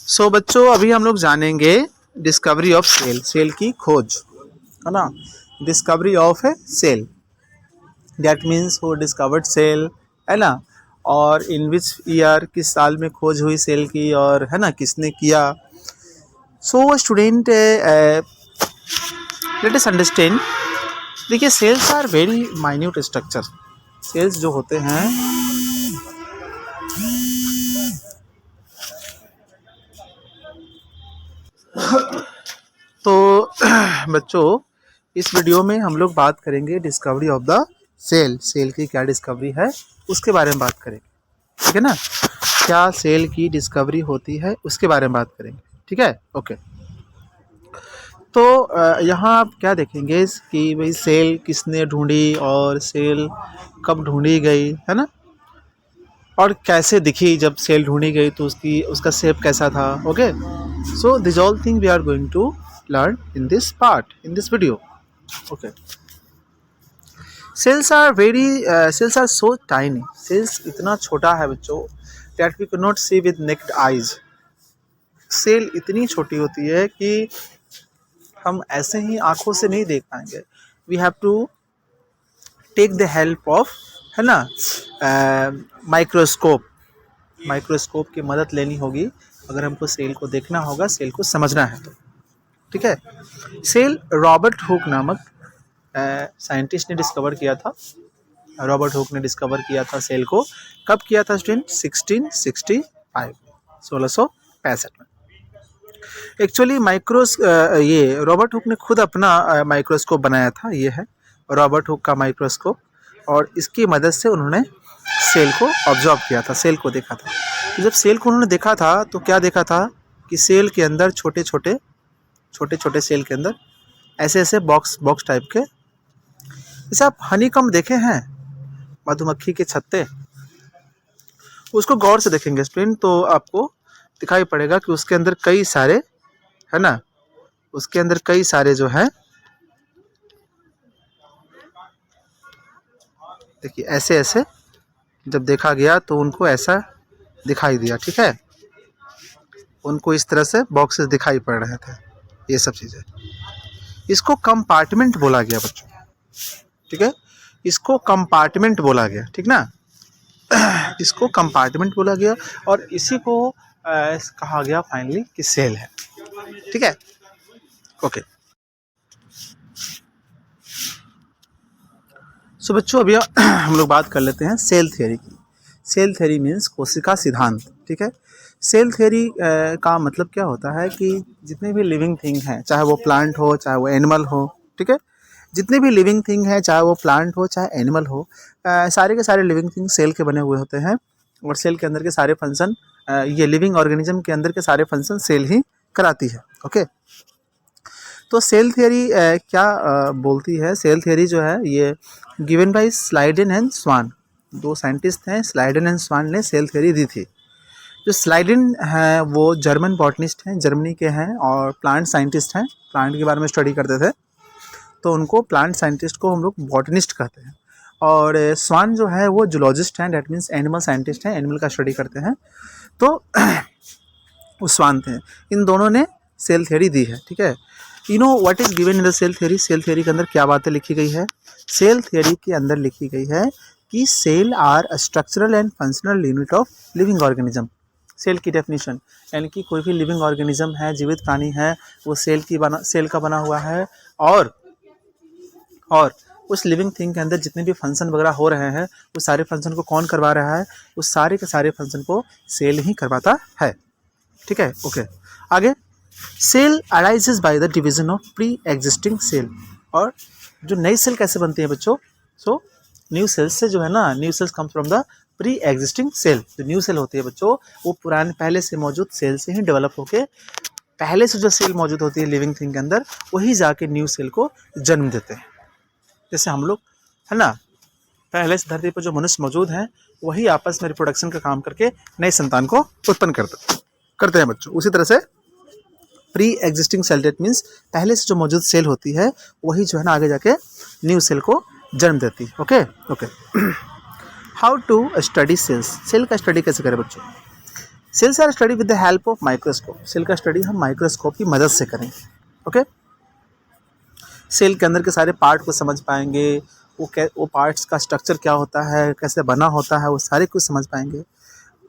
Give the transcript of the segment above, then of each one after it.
सो बच्चों अभी हम लोग जानेंगे डिस्कवरी ऑफ सेल, सेल की खोज, है ना। Discovery of a cell, that means who discovered cell, है ना। और इन विच ईयर, किस साल में खोज हुई सेल की, और है ना किसने किया। सो स्टूडेंट लेट अस अंडरस्टैंड। देखिए cells are very minute structure. Cells जो होते हैं तो बच्चों इस वीडियो में हम लोग बात करेंगे discovery of the cell, cell की क्या डिस्कवरी है उसके बारे में बात करेंगे, ठीक है ना। क्या सेल की डिस्कवरी होती है उसके बारे में बात करेंगे, ठीक है, ओके। तो यहाँ आप क्या देखेंगे कि भाई सेल किसने ढूंढी और सेल कब ढूंढी गई, है ना, और कैसे दिखी जब सेल ढूंढी गई तो उसका शेप कैसा था। Okay, so this all thing we are going to learn in this part, in this video. Okay, cells are so tiny. cells इतना छोटा है बच्चों that we could not see with naked eyes. Cell इतनी छोटी होती है कि हम ऐसे ही आंखों से नहीं देख पाएंगे. We have to take the help of, है ना, माइक्रोस्कोप की मदद लेनी होगी अगर हमको सेल को देखना होगा, सेल को समझना है तो, ठीक है। सेल रॉबर्ट हुक नामक साइंटिस्ट ने डिस्कवर किया था। रॉबर्ट हुक ने डिस्कवर किया था सेल को। कब किया था स्टूडेंट? 1665 में। एक्चुअली ये रॉबर्ट हुक ने खुद अपना माइक्रोस्कोप बनाया था। ये है रॉबर्ट हुक का माइक्रोस्कोप, और इसकी मदद से उन्होंने सेल को ऑब्जर्व किया था, सेल को देखा था। जब सेल को उन्होंने देखा था तो क्या देखा था कि सेल के अंदर छोटे छोटे सेल के अंदर ऐसे बॉक्स टाइप के, जैसे आप हनीकॉम्ब देखे हैं, मधुमक्खी के छत्ते, उसको गौर से देखेंगे स्टूडेंट तो आपको दिखाई पड़ेगा कि उसके अंदर कई सारे, है ना, उसके अंदर कई सारे जो है, देखिए ऐसे जब देखा गया तो उनको ऐसा दिखाई दिया, ठीक है, उनको इस तरह से बॉक्सेस दिखाई पड़ रहे थे, ये सब चीज़ें। इसको कंपार्टमेंट बोला गया बच्चों, ठीक है, इसको कंपार्टमेंट बोला गया, ठीक ना। इसको कंपार्टमेंट बोला गया और इसी को कहा गया फाइनली कि सेल है, ठीक है, ओके। सो बच्चों अभी हम लोग बात कर लेते हैं सेल थ्योरी की। सेल थ्योरी मीन्स कोशिका सिद्धांत, ठीक है। सेल थ्योरी का मतलब क्या होता है कि जितने भी लिविंग थिंग हैं, चाहे वो प्लांट हो चाहे वो एनिमल हो, ठीक है, जितने भी लिविंग थिंग हैं, चाहे वो प्लांट हो चाहे एनिमल हो, सारे के सारे लिविंग थिंग सेल के बने हुए होते हैं, और सेल के अंदर के सारे फंक्शन, ये लिविंग ऑर्गेनिज्म के अंदर के सारे फंक्शन सेल ही कराती है, ओके। तो सेल थ्योरी क्या बोलती है? सेल थ्योरी जो है ये गिवन बाय स्लाइडेन एंड स्वान, दो साइंटिस्ट हैं, स्लाइडेन एंड स्वान ने सेल थ्योरी दी थी। जो स्लाइडेन है वो जर्मन बॉटनिस्ट हैं, जर्मनी के हैं, और प्लांट साइंटिस्ट हैं, प्लांट के बारे में स्टडी करते थे, तो उनको प्लांट साइंटिस्ट को हम लोग बॉटनिस्ट कहते हैं। और स्वान जो है वो जूलॉजिस्ट हैं, डेट मीन्स एनिमल साइंटिस्ट हैं, एनिमल का स्टडी करते हैं, तो वो स्वान थे। इन दोनों ने सेल थ्योरी दी है, ठीक है। You know what is given in the cell theory? Cell theory के अंदर क्या बातें लिखी गई है? सेल थ्योरी के अंदर लिखी गई है कि cell are a structural and functional unit of living organism. Cell की डेफिनेशन, यानी कि कोई भी लिविंग ऑर्गेनिज्म है, जीवित प्राणी है, वो सेल का बना हुआ है, और उस लिविंग थिंग के अंदर जितने भी फंक्शन वगैरह हो रहे हैं, उस सारे फंक्शन को कौन करवा रहा है? उस सारे के सारे फंक्शन को सेल ही करवाता है, ठीक है, ओके। आगे, cell arises by the division of pre existing cell. और जो नई सेल कैसे बनती है बच्चों? सो न्यू सेल्स से जो है ना, new cells comes from the pre existing cell. जो न्यू सेल होती है बच्चों, वो पुराने पहले से मौजूद सेल से ही डेवलप होके, पहले से जो सेल मौजूद होती है लिविंग थिंग के अंदर, वही जाके न्यू सेल को जन्म देते हैं। जैसे हम लोग, है ना, पहले से धरती पर जो मनुष्य मौजूद हैं, वही आपस में रिप्रोडक्शन का काम करके नई संतान को उत्पन्न करते हैं बच्चों। उसी तरह से pre existing cell, that means पहले से जो मौजूद सेल होती है, वही जो है ना आगे जाके न्यू सेल को जन्म देती है, okay okay. How to study cells? Cell का स्टडी कैसे करें बच्चों? Cells are study with the help of microscope. Cell का स्टडी हम माइक्रोस्कोप की मदद से करेंगे। ओके, सेल के अंदर के सारे पार्ट को समझ पाएंगे, वो पार्ट्स का स्ट्रक्चर क्या होता है, कैसे बना होता है, वो सारे कुछ समझ पाएंगे।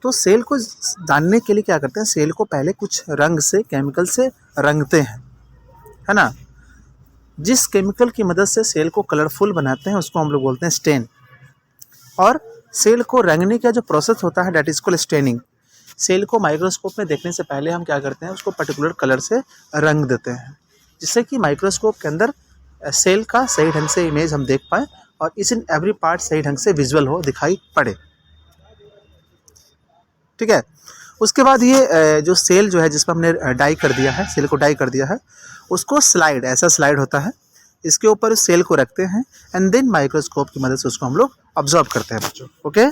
तो सेल को जानने के लिए क्या करते हैं, सेल को पहले कुछ रंग से, केमिकल से रंगते हैं, है ना। जिस केमिकल की मदद से सेल को कलरफुल बनाते हैं उसको हम लोग बोलते हैं स्टेन। और सेल को रंगने का जो प्रोसेस होता है, that is called staining. Cell को माइक्रोस्कोप में देखने से पहले हम क्या करते हैं, उसको पर्टिकुलर कलर से रंग देते हैं, जिससे कि माइक्रोस्कोप के अंदर सेल का सही ढंग से इमेज हम देख पाएँ और इस इन एवरी पार्ट सही ढंग से विजुअल हो, दिखाई पड़े। ठीक है। उसके बाद ये जो सेल जो है जिस पर हमने डाई कर दिया है, सेल को डाई कर दिया है, उसको स्लाइड, ऐसा स्लाइड होता है, इसके ऊपर उस सेल को रखते हैं एंड देन माइक्रोस्कोप की मदद से उसको हम लोग ऑब्जर्व करते हैं बच्चों। ओके।